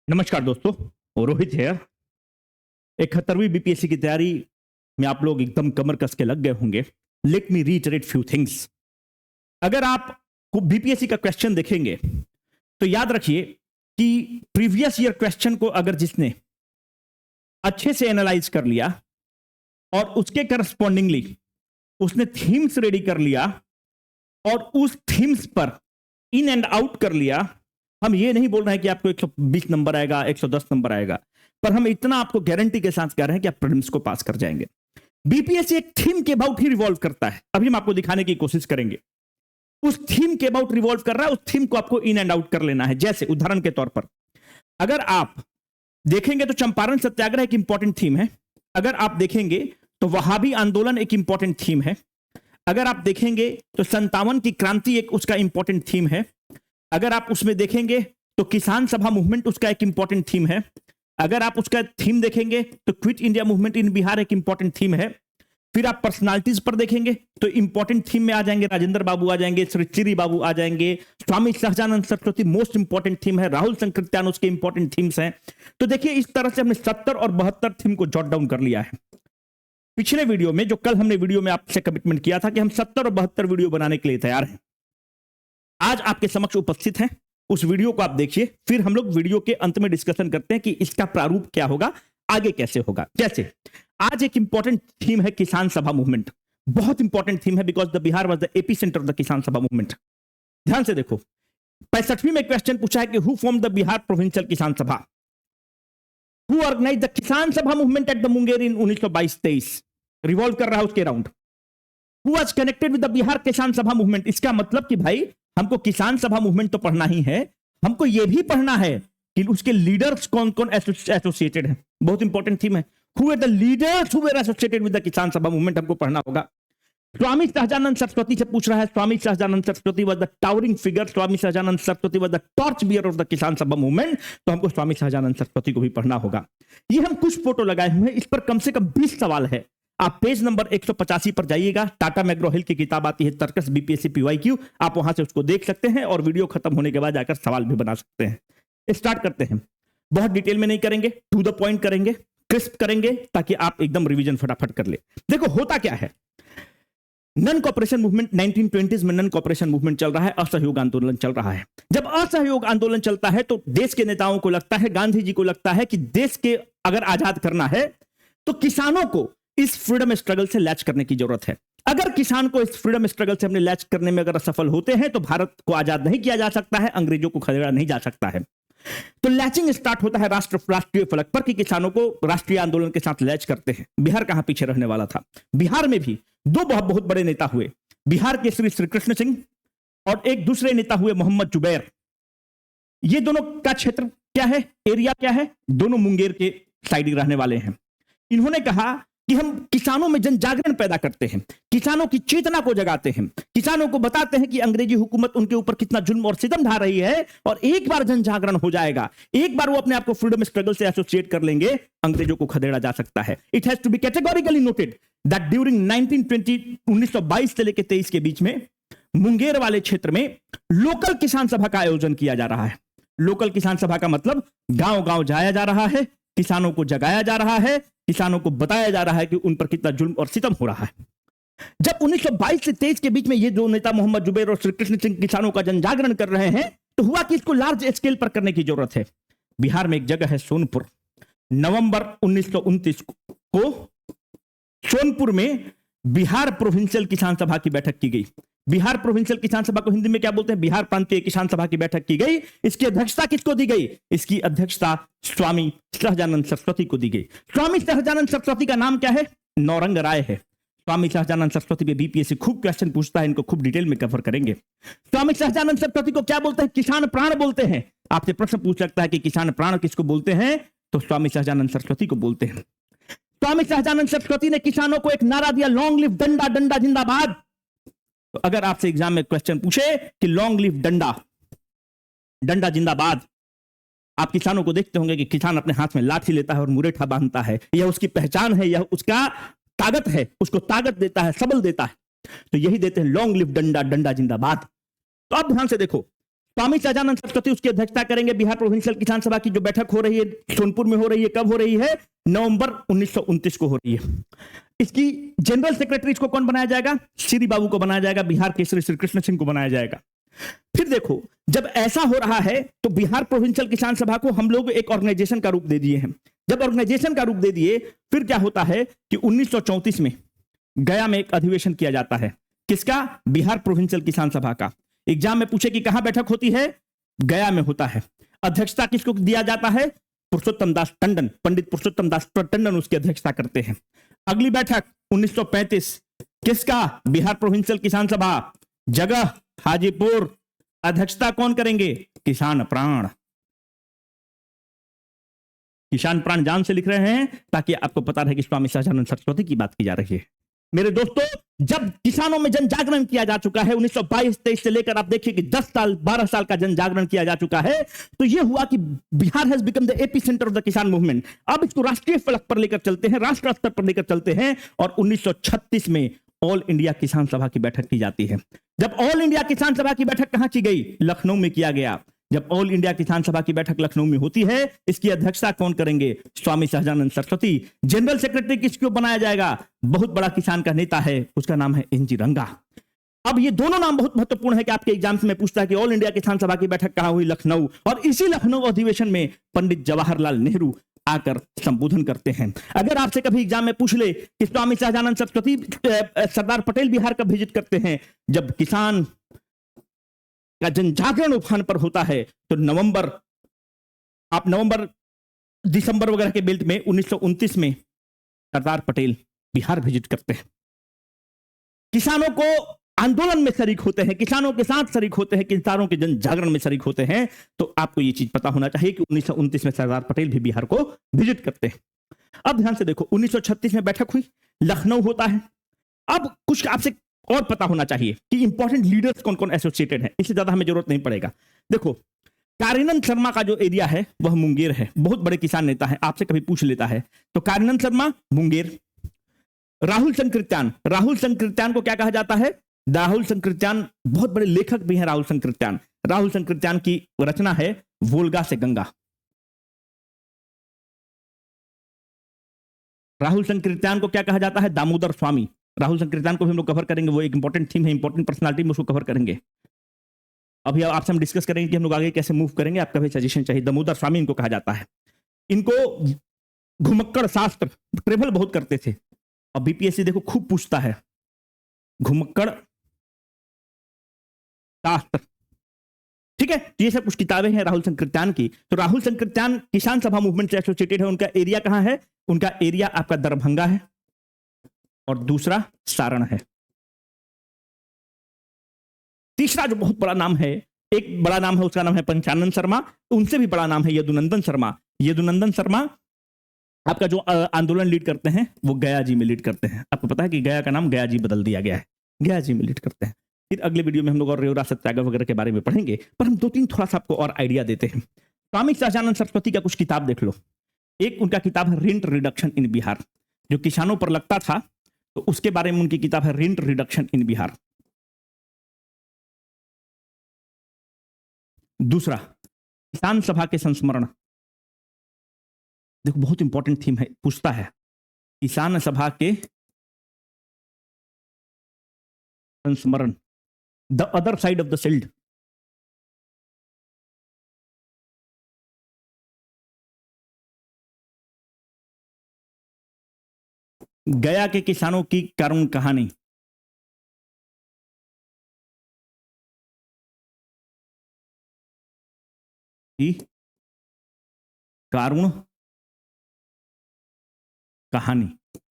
नमस्कार दोस्तों, रोहित है। 71वीं बीपीएससी की तैयारी में आप लोग एकदम कमर कस के लग गए होंगे। Let me reiterate few things. अगर आप बीपीएससी का क्वेश्चन देखेंगे तो याद रखिए कि प्रीवियस ईयर क्वेश्चन को अगर जिसने अच्छे से एनालाइज कर लिया और उसके करस्पॉन्डिंगली उसने थीम्स रेडी कर लिया और उस थीम्स पर इन एंड आउट कर लिया। हम ये नहीं बोल रहे हैं कि आपको 120 नंबर आएगा, 110 नंबर आएगा, पर हम इतना आपको गारंटी के साथ कह रहे हैं कि आप प्रीलिम्स को पास कर जाएंगे। बीपीएससी एक थीम के अबाउट ही रिवॉल्व करता है। अभी हम आपको दिखाने की कोशिश करेंगे। उस थीम के अबाउट रिवॉल्व कर रहा है, उस थीम को आपको इन एंड आउट कर लेना है। जैसे उदाहरण के तौर पर अगर आप देखेंगे तो चंपारण सत्याग्रह एक इंपॉर्टेंट थीम है। अगर आप देखेंगे तो वहाबी आंदोलन एक इंपॉर्टेंट थीम है। अगर आप देखेंगे तो 57 की क्रांति एक उसका इंपॉर्टेंट थीम है। अगर आप उसमें देखेंगे तो किसान सभा मूवमेंट उसका एक इंपॉर्टेंट थीम है। अगर आप उसका थीम देखेंगे तो quit India movement in Bihar एक इंपॉर्टेंट थीम है। फिर आप पर्सनालिटीज पर देखेंगे तो इंपॉर्टेंट थीम में आ जाएंगे राजेंद्र बाबू आ जाएंगे, श्री चिरी बाबू आ जाएंगे, Swami Sahajanand Saraswati most important theme है, राहुल संकृत्यान उसके इंपॉर्टेंट थीम्स हैं। तो देखिए इस तरह से हमने 70 और 72 थीम को जॉट डाउन कर लिया है। पिछले वीडियो में जो कल हमने वीडियो में आपसे कमिटमेंट किया था कि हम 70 और 72 वीडियो बनाने के लिए तैयार हैं, आज आपके समक्ष उपस्थित हैं। उस वीडियो को आप देखिए, फिर हम लोग वीडियो के अंत में डिस्कशन करते हैं कि इसका प्रारूप क्या होगा, आगे कैसे होगा। जैसे आज एक इंपॉर्टेंट थीम है किसान सभा मूवमेंट। बहुत इंपॉर्टेंट थीम है because the Bihar was the epicentre of the Kisan Sabha movement. ध्यान से देखो, 65वीं में क्वेश्चन पूछा है कि who form the Bihar provincial किसान सभा, who organise the Kisan Sabha movement at the Munger in 1922-23। Revolve कर रहा है उसके round. Who was connected with the Bihar किसान सभा मूवमेंट। इसका मतलब कि भाई हमको किसान सभा मूवमेंट तो पढ़ना ही है, हमको यह भी पढ़ना है कि उसके लीडर्स कौन कौन एसोसिएटेड है। बहुत इंपॉर्टेंट थीम है। Who were the leaders who were associated with the Kisan Sabha movement, हमको पढ़ना होगा। स्वामी सहजानंद सरस्वती से पूछ रहा है। Swami Sahajanand Saraswati was the towering figure. Swami Sahajanand Saraswati was the torch bearer of the Kisan Sabha movement. तो हमको स्वामी सहजानंद सरस्वती को भी पढ़ना होगा। ये हम कुछ फोटो लगाए हुए हैं, इस पर कम से कम 20 सवाल है। आप पेज नंबर 185 पर जाइएगा। टाटा मैग्रो हिल की किताब आती है तर्कस बीपीएससी पीवाईक्यू, आप वहां से उसको देख सकते हैं और वीडियो खत्म होने के बाद जाकर सवाल भी बना सकते हैं। स्टार्ट करते हैं। बहुत डिटेल में नहीं करेंगे, टू द पॉइंट करेंगे, क्रिस्प करेंगे, ताकि आप एकदम रिवीजन फटाफट कर ले। देखो होता क्या है, नन कॉपरेशन मूवमेंट 1920s में नन कॉपरेशन मूवमेंट चल रहा है, असहयोग आंदोलन चल रहा है। जब असहयोग आंदोलन चलता है तो देश के नेताओं को लगता है, गांधी जी को लगता है कि देश के अगर आजाद करना है तो किसानों को इस फ्रीडम स्ट्रगल से लैच करने की जरूरत है। अगर किसान को इस फ्रीडम स्ट्रगल से हमने लैच करने में अगर सफल होते हैं तो भारत को आजाद नहीं किया जा सकता है, अंग्रेजों को खदेड़ा नहीं जा सकता है। तो लैचिंग स्टार्ट होता है राष्ट्रीय फलक पर कि किसानों को राष्ट्रीय आंदोलन के साथ लैच करते हैं। बिहार कहां पीछे रहने वाला था। बिहार में भी दो बहुत बड़े नेता हुए। बिहार के श्री कृष्ण सिंह और एक दूसरे नेता हुए मोहम्मद जुबैर। ये दोनों का क्षेत्र क्या है, एरिया क्या है, दोनों मुंगेर के साइड ही रहने वाले हैं। इन्होंने कहा कि हम किसानों में जन जागरण पैदा करते हैं, किसानों की चेतना को जगाते हैं, किसानों को बताते हैं कि अंग्रेजी हुकूमत उनके ऊपर कितना जुल्म और सितम ढा रही है, और एक बार जन जागरण हो जाएगा, एक बार वो अपने आप को फ्रीडम स्ट्रगल से एसोसिएट कर लेंगे, अंग्रेजों को खदेड़ा जा सकता है। It has to be categorically noted that during 1922 से लेकर 23 के बीच में मुंगेर वाले क्षेत्र में लोकल किसान सभा का आयोजन किया जा रहा है। लोकल किसान सभा का मतलब गांव गांव जाया जा रहा है, किसानों को जगाया जा रहा है, किसानों को बताया जा रहा है कि उन पर कितना जुल्म और सितम हो रहा है। जब 1922 से 23 के बीच में ये दो नेता मोहम्मद जुबैर और श्री कृष्ण सिंह किसानों का जन जागरण कर रहे हैं, तो हुआ कि इसको लार्ज स्केल पर करने की जरूरत है। बिहार में एक जगह है सोनपुर। नवंबर 1929 को सोनपुर में बिहार प्रोविंशियल किसान सभा की बैठक की गई। बिहार प्रोविंशियल किसान सभा को हिंदी में क्या बोलते हैं, बिहार प्रांतीय किसान सभा की बैठक की गई। इसकी अध्यक्षता किसको दी गई, इसकी अध्यक्षता स्वामी सहजानंद सरस्वती को दी गई। स्वामी सहजानंद सरस्वती का नाम क्या है, नौरंग राय है। स्वामी सहजानंद सरस्वती पे बीपीएससी खूब क्वेश्चन पूछता है, इनको खूब डिटेल में कवर करेंगे। स्वामी सहजानंद सरस्वती को क्या बोलते हैं, किसान प्राण बोलते हैं। आपसे प्रश्न पूछ सकता है कि किसान प्राण किसको बोलते हैं, तो स्वामी सहजानंद सरस्वती को बोलते हैं। स्वामी सहजानंद सरस्वती ने किसानों को एक नारा दिया, लॉन्ग लिव डंडा, डंडा जिंदाबाद। तो अगर आपसे एग्जाम में क्वेश्चन पूछे कि लॉन्ग लिव डंडा, डंडा जिंदाबाद, आप किसानों को देखते होंगे कि किसान अपने हाथ में लाठी लेता है और मुरेठा बांधता है। यह उसकी पहचान है, यह उसका ताकत है, उसको ताकत देता है, सबल देता है। तो यही देते हैं, लॉन्ग लिव डंडा, डंडा जिंदाबाद। तो अब ध्यान से देखो, स्वामी सहजानंद सरस्वती उसकी अध्यक्षता करेंगे। बिहार प्रोविंशियल किसान सभा की जो बैठक हो रही है सोनपुर में हो रही है, कब हो रही है? नवंबर 1929 को हो रही है। इसकी जनरल सेक्रेटरी इसको कौन बनाया जाएगा? श्री बाबू को बनाया जाएगा, बिहार केसरी श्री कृष्ण सिंह को बनाया जाएगा। फिर देखो, जब ऐसा हो रहा है तो बिहार प्रोविंशियल किसान सभा को हम लोग एक ऑर्गेनाइजेशन का रूप दे दिए हैं। जब ऑर्गेनाइजेशन का रूप दे दिए, फिर क्या होता है कि 1934 में गया में एक अधिवेशन किया जाता है। किसका? बिहार प्रोविंशियल किसान सभा का। एग्जाम में पूछे कि कहां बैठक होती है? गया में होता है। अध्यक्षता किसको दिया जाता है? पुरुषोत्तम दास टंडन, पंडित पुरुषोत्तम दास टंडन उसकी अध्यक्षता करते हैं। अगली बैठक 1935, किसका? बिहार प्रोविंशियल किसान सभा, जगह हाजीपुर। अध्यक्षता कौन करेंगे? किसान प्राण। किसान प्राण जान से लिख रहे हैं ताकि आपको पता रहे कि स्वामी सहजानंद सरस्वती की बात की जा रही है। मेरे दोस्तों, जब किसानों में जन जागरण किया जा चुका है 1922-23 से लेकर आप देखिए कि 10 साल 12 साल का जन जागरण किया जा चुका है, तो यह हुआ कि Bihar has become the AP centre of the किसान मूवमेंट। अब इसको राष्ट्रीय फलक पर लेकर चलते हैं, राष्ट्र स्तर पर लेकर चलते हैं, और 1936 में ऑल इंडिया किसान सभा की बैठक की जाती है। जब ऑल इंडिया किसान सभा की बैठक कहां की गई? लखनऊ में किया गया। जब ऑल इंडिया किसान सभा की बैठक लखनऊ में होती है, इसकी अध्यक्षता कौन करेंगे? स्वामी सहजानंद सरस्वती। जनरल सेक्रेटरी किसको बनाया जाएगा? बहुत बड़ा किसान का नेता है, उसका नाम है एनजी रंगा। अब ये दोनों नाम बहुत महत्वपूर्ण है कि आपके एग्जाम में पूछता है कि ऑल इंडिया किसान सभा की बैठक कहां हुई? लखनऊ। और इसी लखनऊ अधिवेशन में पंडित जवाहरलाल नेहरू आकर संबोधन करते हैं। अगर आपसे कभी एग्जाम में पूछ ले कि स्वामी सहजानंद सरस्वती सरदार पटेल बिहार कब विजिट करते हैं? जब किसान का जन जागरण उफान पर होता है, तो नवंबर दिसंबर वगैरह के बेल्ट में 1929 में सरदार पटेल बिहार विजिट करते हैं। किसानों को आंदोलन में शरीक होते हैं, किसानों के साथ शरीक होते हैं, किसानों के जन जागरण में शरीक होते हैं। तो आपको यह चीज पता होना चाहिए कि 1929 में सरदार पटेल भी बिहार को विजिट करते हैं। अब ध्यान से देखो, 1936 में बैठक हुई, लखनऊ होता है। अब कुछ आपसे और पता होना चाहिए कि इंपॉर्टेंट लीडर्स कौन कौन एसोसिएटेड है, इससे ज्यादा हमें जरूरत नहीं पड़ेगा। देखो, कारिनंद शर्मा का जो एरिया है वह मुंगेर है, बहुत बड़े किसान नेता है, आपसे कभी पूछ लेता है तो कारिनंद शर्मा मुंगेर। राहुल संकृत्यान को क्या कहा जाता है? राहुल संकृत्यान बहुत बड़े लेखक भी हैं। राहुल संकृत्यान की रचना है वोल्गा से गंगा। राहुल संकृत्यान को क्या कहा जाता है? दामोदर स्वामी। राहुल संकृत्यान को भी हम लोग कवर करेंगे, वो एक इंपॉर्टेंट थीम है, इंपॉर्टेंट पर्सनालिटी में उसको कवर करेंगे। अभी आपसे हम डिस्कस करेंगे कि हम लोग आगे कैसे मूव करेंगे, आपका भी सजेशन चाहिए। दामोदर स्वामी इनको कहा जाता है। इनको घुमक्कड़ शास्त्र ट्रेवल बहुत करते थे, और बीपीएससी देखो खूब पूछता है घुमक्कड़ शास्त्र, ठीक है। ये सब कुछ किताबें हैं राहुल संकृत्यान की। तो राहुल संकृत्यान किसान सभा मूवमेंट से एसोसिएटेड है। उनका एरिया कहां है? उनका एरिया आपका दरभंगा है, और दूसरा सारण है। तीसरा जो बहुत बड़ा नाम है, एक बड़ा नाम है, उसका नाम है पंचानन शर्मा। उनसे भी बड़ा नाम है यदुनंदन शर्मा। यदुनंदन शर्मा आपका जो आंदोलन लीड करते हैं वो गया जी में लीड करते हैं। आपको पता है कि गया का नाम गया जी बदल दिया गया है, गया जी में लीड करते हैं। फिर अगले वीडियो में हम लोग और रेवरा सत्याग्रह वगैरह के बारे में पढ़ेंगे, पर हम 2-3 थोड़ा सा आपको और आइडिया देते हैं। स्वामी सहजानंद सरस्वती का कुछ किताब देख लो। एक उनका किताब है रेंट रिडक्शन इन बिहार, जो किसानों पर लगता था, तो उसके बारे में उनकी किताब है रेंट रिडक्शन इन बिहार। दूसरा, किसान सभा के संस्मरण। देखो बहुत इंपॉर्टेंट थीम है, पूछता है किसान सभा के संस्मरण, the other side of the shield. गया के किसानों की करुण कहानी। करुण कहानी,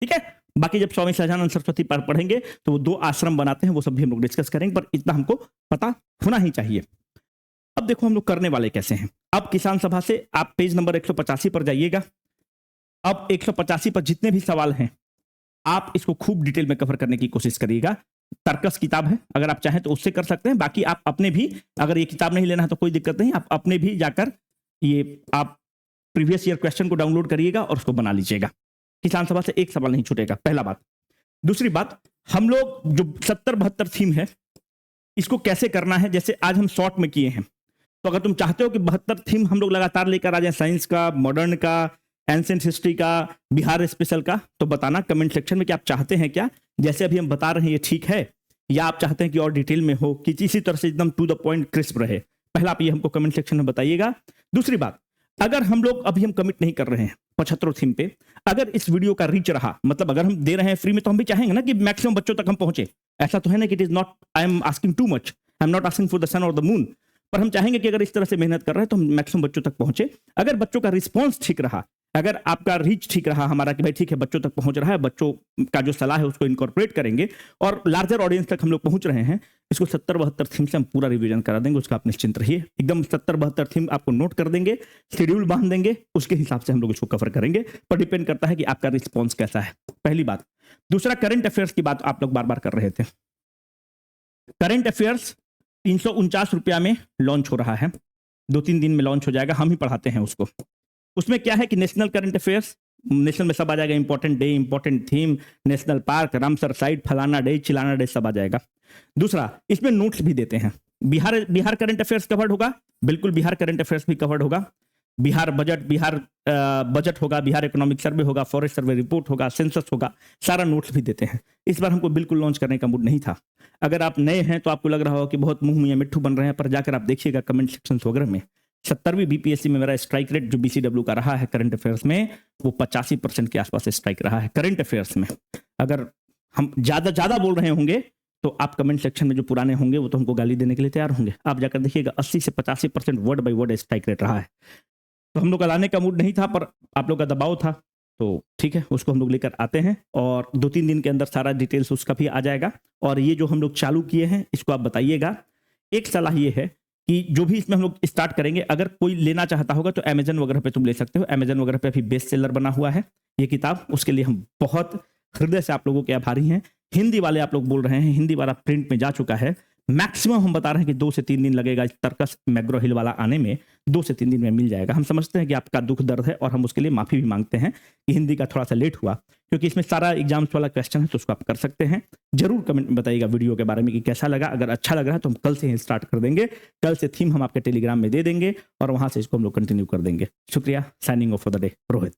ठीक है। बाकी जब स्वामी सहजानंद सरस्वती पर पढ़ेंगे तो वो 2 आश्रम बनाते हैं, वो सब भी हम लोग डिस्कस करेंगे, पर इतना हमको पता होना ही चाहिए। अब देखो हम लोग करने वाले कैसे हैं। अब किसान सभा से आप पेज नंबर 185 पर जाइएगा। अब 185 पर जितने भी सवाल हैं आप इसको खूब डिटेल में कवर करने की कोशिश करिएगा। तर्कस किताब है, अगर आप चाहें तो उससे कर सकते हैं। बाकी आप अपने भी, अगर ये किताब नहीं लेना है तो कोई दिक्कत नहीं, आप अपने भी जाकर ये आप प्रीवियस ईयर क्वेश्चन को डाउनलोड करिएगा और उसको बना लीजिएगा। किसान सभा से एक सवाल नहीं छूटेगा, पहला बात। दूसरी बात, हम लोग जो 70-72 थीम है इसको कैसे करना है, जैसे आज हम शॉर्ट में किए हैं, तो अगर तुम चाहते हो कि 72 थीम हम लोग लगातार लेकर आ जाएं, साइंस का, मॉडर्न का, एंशिएंट हिस्ट्री का, बिहार स्पेशल का, तो बताना कमेंट सेक्शन में कि आप चाहते हैं क्या, जैसे अभी हम बता रहे हैं ये ठीक है, या आप चाहते हैं कि और डिटेल में हो, कि इसी तरह से एकदम टू द पॉइंट क्रिस्प रहे। पहला आप ये हमको कमेंट सेक्शन में बताइएगा। दूसरी बात, अगर हम लोग अभी हम कमिट नहीं कर रहे हैं 75 थीम पे, अगर इस वीडियो का रीच रहा, मतलब अगर हम दे रहे हैं फ्री में, तो हम भी चाहेंगे ना कि मैक्सिमम बच्चों तक हम पहुंचे। ऐसा तो है ना कि it is not, I am asking too much, I am not asking for the sun और द मून, पर हम चाहेंगे कि अगर इस तरह से मेहनत कर रहे हैं तो हम मैक्सिमम बच्चों तक पहुंचे। अगर बच्चों का रिस्पॉन्स ठीक रहा, अगर आपका रीच ठीक रहा हमारा, कि भाई ठीक है बच्चों तक पहुंच रहा है, बच्चों का जो सलाह है उसको इनकॉर्पोरेट करेंगे और लार्जर ऑडियंस तक हम लोग पहुंच रहे हैं, इसको 70-72 थीम से हम पूरा रिवीजन करा देंगे। उसका आप निश्चिंत रहिए, एकदम 70-72 थीम आपको नोट कर देंगे, शेड्यूल बांध देंगे, उसके हिसाब से हम लोग इसको कवर करेंगे। पर डिपेंड करता है कि आपका रिस्पॉन्स कैसा है, पहली बात। दूसरा, करंट अफेयर्स की बात आप लोग बार बार कर रहे थे। करंट अफेयर्स 349 रुपया में लॉन्च हो रहा है, 2-3 दिन में लॉन्च हो जाएगा, हम ही पढ़ाते हैं उसको। उसमें क्या है कि नेशनल करंट अफेयर्स, नेशनल में सब आ जाएगा, important day, important theme, national park, Ramsar site, फलाना डे, चिलाना डे, सब आ जाएगा। दूसरा, इसमें नोट्स भी देते हैं। बिहार करंट अफेयर्स कवर्ड होगा, बिल्कुल बिहार करंट अफेयर्स भी कवर्ड होगा, बिहार बजट होगा, बिहार इकोनॉमिक सर्वे होगा, फॉरेस्ट सर्वे रिपोर्ट होगा, सेंसस होगा, सारा नोट्स भी देते हैं। इस बार हमको बिल्कुल लॉन्च करने का मूड नहीं था। अगर आप नए हैं तो आपको लग रहा हो कि बहुत मुंह मियां मिट्ठू बन रहे हैं, पर जाकर आप देखिएगा कमेंट सेक्शन वगैरह में, 70वीं बीपीएससी में मेरा स्ट्राइक रेट जो बीसीडब्ल्यू का रहा है करंट अफेयर्स में, वो 85% के आसपास स्ट्राइक रहा है करंट अफेयर्स में। अगर हम ज्यादा बोल रहे होंगे तो आप कमेंट सेक्शन में जो पुराने होंगे वो तो हमको गाली देने के लिए तैयार होंगे। आप जाकर देखिएगा 80 से 85% word by word strike rate रहा है। तो हम लोग का लाने का मूड नहीं था, पर आप लोग का दबाव था, तो ठीक है, उसको हम लोग लेकर आते हैं और 2-3 दिन के अंदर सारा डिटेल्स उसका भी आ जाएगा। और ये जो हम लोग चालू किए हैं इसको आप बताइएगा। एक सलाह ये है कि जो भी इसमें हम लोग स्टार्ट करेंगे, अगर कोई लेना चाहता होगा तो अमेजन वगैरह पे तुम ले सकते हो। अमेजन वगैरह पे अभी बेस्ट सेलर बना हुआ है ये किताब, उसके लिए हम बहुत हृदय से आप लोगों के आभारी हैं। हिंदी वाले आप लोग बोल रहे हैं, हिंदी वाला प्रिंट में जा चुका है, मैक्सिमम हम बता रहे हैं कि 2 से 3 दिन लगेगा इस तर्कस मैग्रो हिल वाला आने में, 2 से 3 दिन में मिल जाएगा। हम समझते हैं कि आपका दुख दर्द है और हम उसके लिए माफी भी मांगते हैं कि हिंदी का थोड़ा सा लेट हुआ, क्योंकि इसमें सारा एग्जाम्स वाला क्वेश्चन है, तो उसको आप कर सकते हैं। जरूर कमेंट में बताइएगा वीडियो के बारे में कि कैसा लगा। अगर अच्छा लग रहा है तो हम कल से ही स्टार्ट कर देंगे, कल से थीम हम आपके टेलीग्राम में दे देंगे और वहां से इसको हम लोग कंटिन्यू कर देंगे। शुक्रिया, signing off for the day, Rohit.